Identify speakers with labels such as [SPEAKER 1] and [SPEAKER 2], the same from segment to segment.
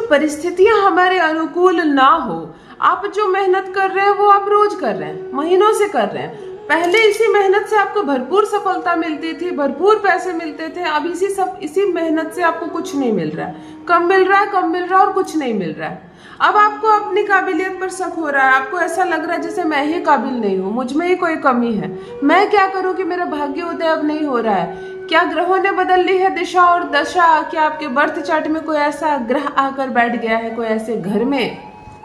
[SPEAKER 1] परिस्थितियां हमारे अनुकूल ना हो, आप जो मेहनत कर रहे हैं वो आप रोज कर रहे हैं, महीनों से कर रहे हैं। पहले इसी मेहनत से आपको भरपूर सफलता मिलती थी, भरपूर पैसे मिलते थे। अब इसी मेहनत से आपको कुछ नहीं मिल रहा है, कम मिल रहा है और कुछ नहीं मिल रहा है। अब आपको अपनी काबिलियत पर शक हो रहा है, आपको ऐसा लग रहा है जैसे मैं ही काबिल नहीं हूँ, मुझ में ही कोई कमी है, मैं क्या करूँ कि मेरा भाग्योदय अब नहीं हो रहा है। क्या ग्रहों ने बदल ली है दिशा और दशा? क्या आपके बर्थ चार्ट में कोई ऐसा ग्रह आकर बैठ गया है, कोई ऐसे घर में,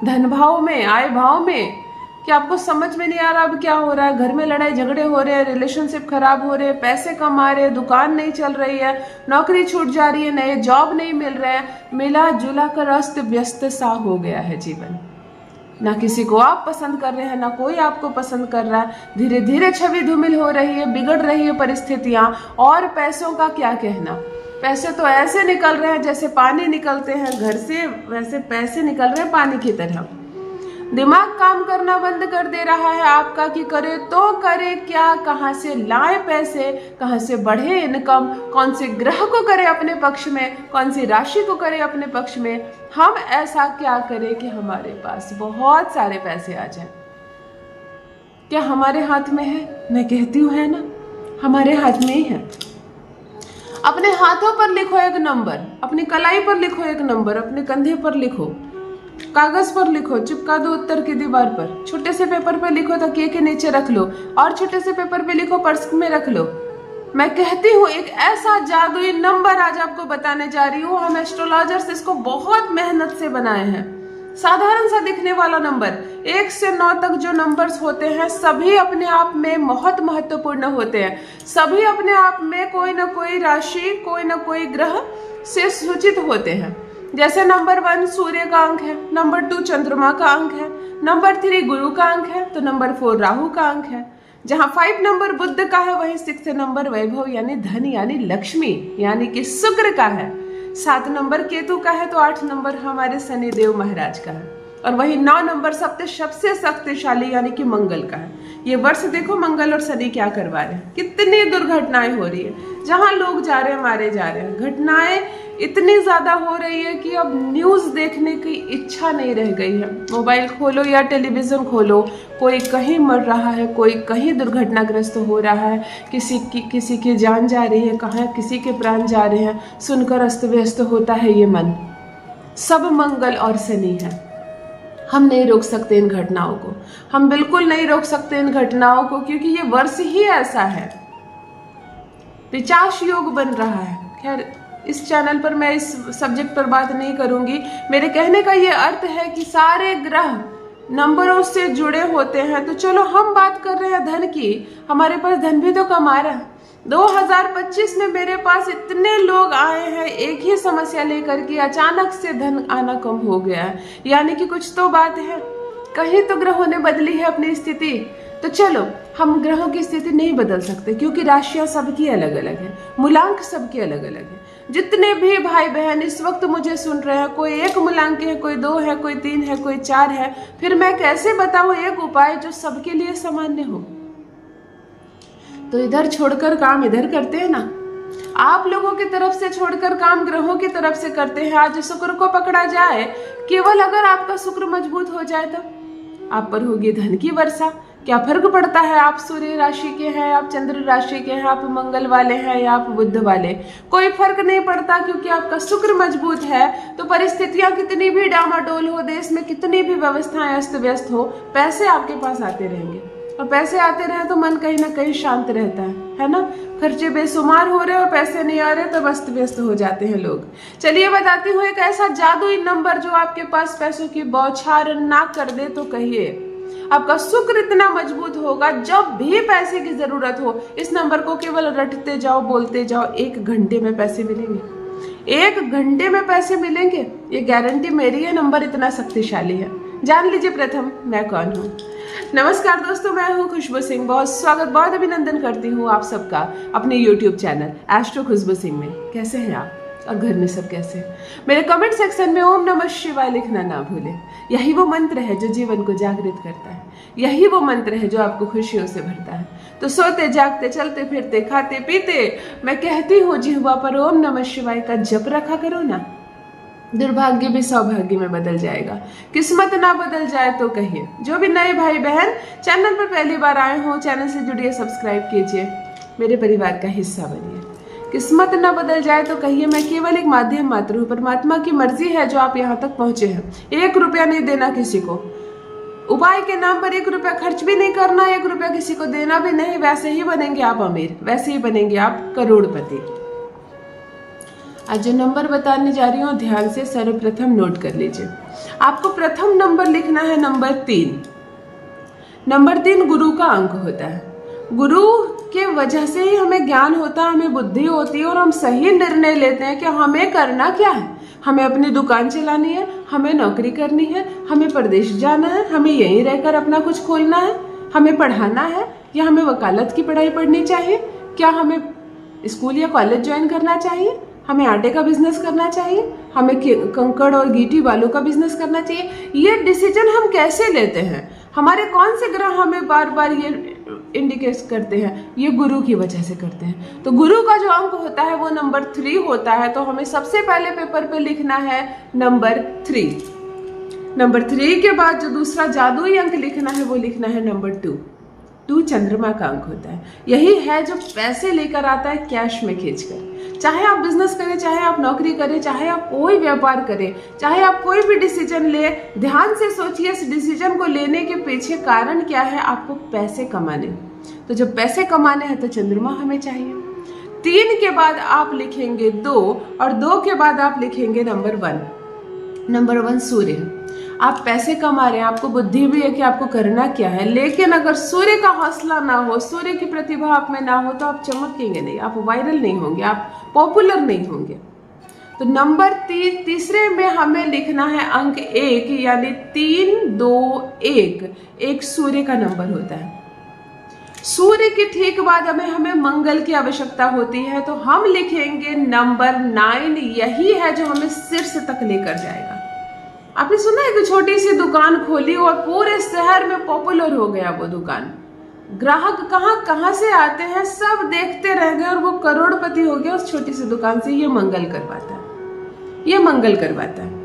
[SPEAKER 1] धन भाव में, आय भाव में, कि आपको समझ में नहीं आ रहा अब क्या हो रहा है? घर में लड़ाई झगड़े हो रहे हैं, रिलेशनशिप खराब हो रहे हैं, पैसे कम आ रहे हैं, दुकान नहीं चल रही है, नौकरी छूट जा रही है, नए जॉब नहीं मिल रहे हैं, मिला जुला कर अस्त व्यस्त सा हो गया है जीवन। ना किसी को आप पसंद कर रहे हैं, ना कोई आपको पसंद कर रहा है। धीरे धीरे छवि धूमिल हो रही है, बिगड़ रही है परिस्थितियां। और पैसों का क्या कहना, पैसे तो ऐसे निकल रहे हैं जैसे पानी निकलते हैं घर से, वैसे पैसे निकल रहे हैं पानी की तरह। दिमाग काम करना बंद कर दे रहा है आपका कि करे तो करे क्या, कहाँ से लाए पैसे, कहाँ से बढ़े इनकम, कौन से ग्रह को करे अपने पक्ष में, कौन सी राशि को करे अपने पक्ष में। हम ऐसा क्या करें कि हमारे पास बहुत सारे पैसे आ जाएं? क्या हमारे हाथ में है? मैं कहती हूँ है ना, हमारे हाथ में ही है। अपने हाथों पर लिखो एक नंबर, अपनी कलाई पर लिखो एक नंबर, अपने कंधे पर लिखो, कागज पर लिखो, चिपका दो उत्तर की दीवार पर, छोटे से पेपर पे लिखो, तकिए के नीचे रख लो, और छोटे से पेपर पे लिखो, पर्स में रख लो। मैं कहती हूँ एक ऐसा जादुई नंबर आज आपको बताने जा रही हूँ। हम एस्ट्रोलॉजर्स इसको बहुत मेहनत से बनाए हैं। साधारण सा दिखने वाला नंबर, 1 से 9 तक जो नंबर्स होते हैं सभी अपने आप में बहुत महत्वपूर्ण होते हैं। सभी अपने आप में कोई ना कोई राशि, कोई ना कोई ग्रह से सूचित होते हैं। जैसे नंबर 1 सूर्य का अंक है, नंबर 2 चंद्रमा का अंक है, नंबर 3 गुरु का अंक है, तो नंबर 4 राहु का अंक है। जहां 5 नंबर बुध का है, वहीं 6 नंबर वैभव यानी धन यानी लक्ष्मी यानी कि शुक्र का है। 7 नंबर केतु का है, तो 8 नंबर हमारे शनिदेव महाराज का है, और वही 9 नंबर सबसे शक्तिशाली यानी कि मंगल का है। ये वर्ष देखो मंगल और शनि क्या करवा रहे हैं, कितनी दुर्घटनाएं हो रही है। जहां लोग जा रहे हैं मारे जा रहे हैं, घटनाएं इतनी ज्यादा हो रही है कि अब न्यूज देखने की इच्छा नहीं रह गई है। मोबाइल खोलो या टेलीविजन खोलो, कोई कहीं मर रहा है, कोई कहीं दुर्घटनाग्रस्त हो रहा है, किसी की जान जा रही है, कहाँ किसी के प्राण जा रहे हैं। सुनकर अस्त व्यस्त होता है ये मन। सब मंगल और शनि है। हम नहीं रोक सकते इन घटनाओं को, हम बिल्कुल नहीं रोक सकते इन घटनाओं को, क्योंकि ये वर्ष ही ऐसा है। पिचाश योग बन रहा है। खैर, इस चैनल पर मैं इस सब्जेक्ट पर बात नहीं करूंगी। मेरे कहने का ये अर्थ है कि सारे ग्रह नंबरों से जुड़े होते हैं। तो चलो हम बात कर रहे हैं धन की। हमारे पास धन भी तो कमा रहा है। 2025 में मेरे पास इतने लोग आए हैं एक ही समस्या लेकर के, अचानक से धन आना कम हो गया है, यानी कि कुछ तो बात है, कहीं तो ग्रहों ने बदली है अपनी स्थिति। तो चलो, हम ग्रहों की स्थिति नहीं बदल सकते क्योंकि राशियां सबकी अलग अलग है, मूलांक सबके अलग अलग है। जितने भी भाई बहन इस वक्त मुझे सुन रहे हैं, कोई 1 मूलांक है, कोई 2 है, कोई 3 है, कोई 4 है, फिर मैं कैसे बताऊं एक उपाय जो सबके लिए सामान्य हो? तो इधर छोड़कर काम इधर करते हैं ना। आप लोगों की तरफ से छोड़कर काम ग्रहों की तरफ से करते हैं। आज शुक्र को पकड़ा जाए, केवल अगर आपका शुक्र मजबूत हो जाए तो आप पर होगी धन की वर्षा। क्या फर्क पड़ता है आप सूर्य राशि के हैं, आप चंद्र राशि के हैं, आप मंगल वाले हैं या आप बुध वाले? कोई फर्क नहीं पड़ता, क्योंकि आपका शुक्र मजबूत है। तो परिस्थितियां कितनी भी डामाडोल हो, देश में कितनी भी व्यवस्थाएं अस्त व्यस्त हो, पैसे आपके पास आते रहेंगे। और पैसे आते रहे तो मन कहीं ना कहीं शांत रहता है ना। खर्चे बेशुमार हो रहे और पैसे नहीं आ रहे तो अस्त व्यस्त हो जाते हैं लोग। चलिए बताती हूँ एक ऐसा जादुई नंबर जो आपके पास पैसों की बौछार ना कर दे। तो कहिए, आपका शुक्र इतना मजबूत होगा, जब भी पैसे की जरूरत हो इस नंबर को केवल रटते जाओ, बोलते जाओ, 1 घंटे में पैसे मिलेंगे। 1 घंटे में पैसे मिलेंगे, ये गारंटी मेरी है। नंबर इतना शक्तिशाली है। जान लीजिए प्रथम मैं कौन हूँ। नमस्कार दोस्तों, मैं हूँ खुशबू सिंह। बहुत स्वागत, बहुत अभिनंदन करती हूँ आप सबका अपने YouTube चैनल एस्ट्रो खुशबू सिंह में। कैसे हैं आप और घर में सब कैसे हैं? मेरे कमेंट सेक्शन में ओम नमः शिवाय लिखना ना भूलें। यही वो मंत्र है जो जीवन को जागृत करता है। यही वो मंत्र है जो आपको खुशियों से भरता है। तो सोते जागते, चलते फिरते, खाते पीते, मैं कहती हूँ जिह्वा पर ओम नमः शिवाय का जप रखा करो ना। दुर्भाग्य भी सौभाग्य में बदल जाएगा। किस्मत ना बदल जाए तो कहिए। जो भी नए भाई बहन चैनल पर पहली बार आए हों, चैनल से जुड़िए, सब्सक्राइब कीजिए, मेरे परिवार का हिस्सा बनिए। किस्मत ना बदल जाए तो कहिए। मैं केवल एक माध्यम मात्र हूँ, परमात्मा की मर्जी है जो आप यहाँ तक पहुँचे हैं। 1 रुपया नहीं देना किसी को, उपाय के नाम पर 1 रुपया खर्च भी नहीं करना, 1 रुपया किसी को देना भी नहीं। वैसे ही बनेंगे आप अमीर, वैसे ही बनेंगे आप करोड़पति। आज जो नंबर बताने जा रही हूँ ध्यान से सर्वप्रथम नोट कर लीजिए। आपको प्रथम नंबर लिखना है नंबर 3। नंबर 3 गुरु का अंक होता है। गुरु के वजह से ही हमें ज्ञान होता है, हमें बुद्धि होती है और हम सही निर्णय लेते हैं कि हमें करना क्या है। हमें अपनी दुकान चलानी है, हमें नौकरी करनी है, हमें प्रदेश जाना है, हमें यहीं रहकर अपना कुछ खोलना है, हमें पढ़ाना है या हमें वकालत की पढ़ाई पढ़नी चाहिए, क्या हमें स्कूल या कॉलेज ज्वाइन करना चाहिए, हमें आटे का बिजनेस करना चाहिए, हमें कंकड़ और गिट्टी बालू का बिजनेस करना चाहिए। ये डिसीजन हम कैसे लेते हैं, हमारे कौन से ग्रह हमें बार बार ये इंडिकेट करते हैं, ये गुरु की वजह से करते हैं। तो गुरु का जो अंक होता है वो नंबर 3 होता है। तो हमें सबसे पहले पेपर पे लिखना है नंबर 3। नंबर 3 के बाद जो दूसरा जादुई अंक लिखना है वो लिखना है नंबर 2। 2 चंद्रमा का अंक होता है। यही है जो पैसे लेकर आता है कैश में खींचकर। चाहे आप बिजनेस करें, चाहे आप नौकरी करें, चाहे आप कोई व्यापार करें, चाहे आप कोई भी डिसीजन ले, ध्यान से सोचिए इस डिसीजन को लेने के पीछे कारण क्या है। आपको पैसे कमाने, तो जब पैसे कमाने हैं तो चंद्रमा हमें चाहिए। 3 के बाद आप लिखेंगे 2 और 2 के बाद आप लिखेंगे नंबर 1। नंबर 1 सूर्य। आप पैसे कमा रहे हैं, आपको बुद्धि भी है कि आपको करना क्या है, लेकिन अगर सूर्य का हौसला ना हो, सूर्य की प्रतिभा आप में ना हो तो आप चमकेंगे नहीं, आप वायरल नहीं होंगे, आप पॉपुलर नहीं होंगे। तो नंबर 3 में हमें लिखना है अंक 1, यानी 3, 2, 1। 1 सूर्य का नंबर होता है। सूर्य के ठीक बाद हमें मंगल की आवश्यकता होती है, तो हम लिखेंगे नंबर 9। यही है जो हमें शीर्ष तक लेकर जाएगा। आपने सुना है कि छोटी सी दुकान खोली और पूरे शहर में पॉपुलर हो गया वो दुकान। ग्राहक कहाँ कहाँ से आते हैं, सब देखते रह गए और वो करोड़पति हो गया उस छोटी सी दुकान से। ये मंगल करवाता है, ये मंगल करवाता है।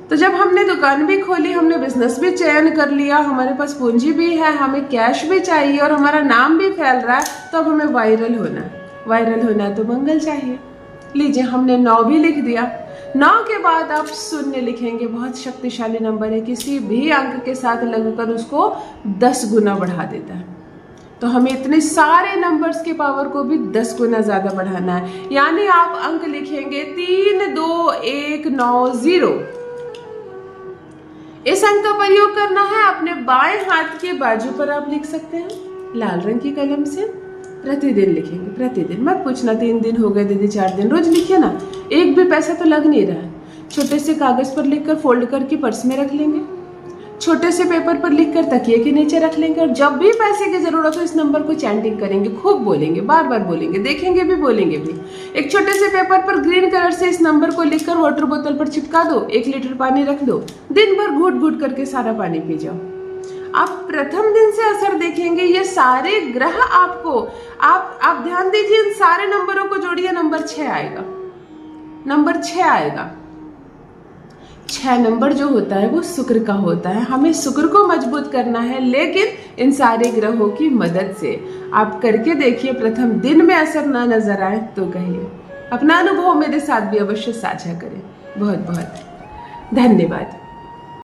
[SPEAKER 1] तो जब हमने दुकान भी खोली, हमने बिजनेस भी चयन कर लिया, हमारे पास पूंजी भी है, हमें कैश भी चाहिए और हमारा नाम भी फैल रहा है, तो अब हमें वायरल होना है। वायरल होना है तो मंगल चाहिए। लीजिए, हमने 9 भी लिख दिया। 9 के बाद आप 0 लिखेंगे। बहुत शक्तिशाली नंबर है, किसी भी अंक के साथ लगकर उसको 10 गुना बढ़ा देता है। तो हमें इतने सारे नंबर्स के पावर को भी 10 गुना ज्यादा बढ़ाना है। यानी आप अंक लिखेंगे 3, 2, 1, 9, 0। इस अंक का प्रयोग करना है अपने बाएं हाथ के बाजू पर। आप लिख सकते हैं लाल रंग की कलम से। प्रतिदिन लिखेंगे, प्रतिदिन। मत पूछना 3 दिन हो गए दीदी, 4 दिन, रोज लिखिए ना। एक भी पैसा तो लग नहीं रहा है। छोटे से कागज पर लिखकर फोल्ड करके पर्स में रख लेंगे, छोटे से पेपर पर लिखकर तकिए के नीचे रख लेंगे और जब भी पैसे की जरूरत हो इस नंबर को चैंटिंग करेंगे, खूब बोलेंगे, बार बार बोलेंगे, देखेंगे भी, बोलेंगे भी। एक छोटे से पेपर पर ग्रीन कलर से इस नंबर को लिखकर वाटर बोतल पर चिपका दो, 1 लीटर पानी रख दो, दिन भर घूट घूट करके सारा पानी पी जाओ। आप प्रथम दिन से असर देखेंगे। ये सारे ग्रह आपको, आप ध्यान दीजिए, इन सारे नंबरों को जोड़िए, नंबर 6 आएगा। नंबर 6 आएगा। 6 नंबर जो होता है वो शुक्र का होता है। हमें शुक्र को मजबूत करना है, लेकिन इन सारे ग्रहों की मदद से। आप करके देखिए, प्रथम दिन में असर ना नजर आए तो कहिए। अपना अनुभव मेरे साथ भी अवश्य साझा करें। बहुत बहुत धन्यवाद।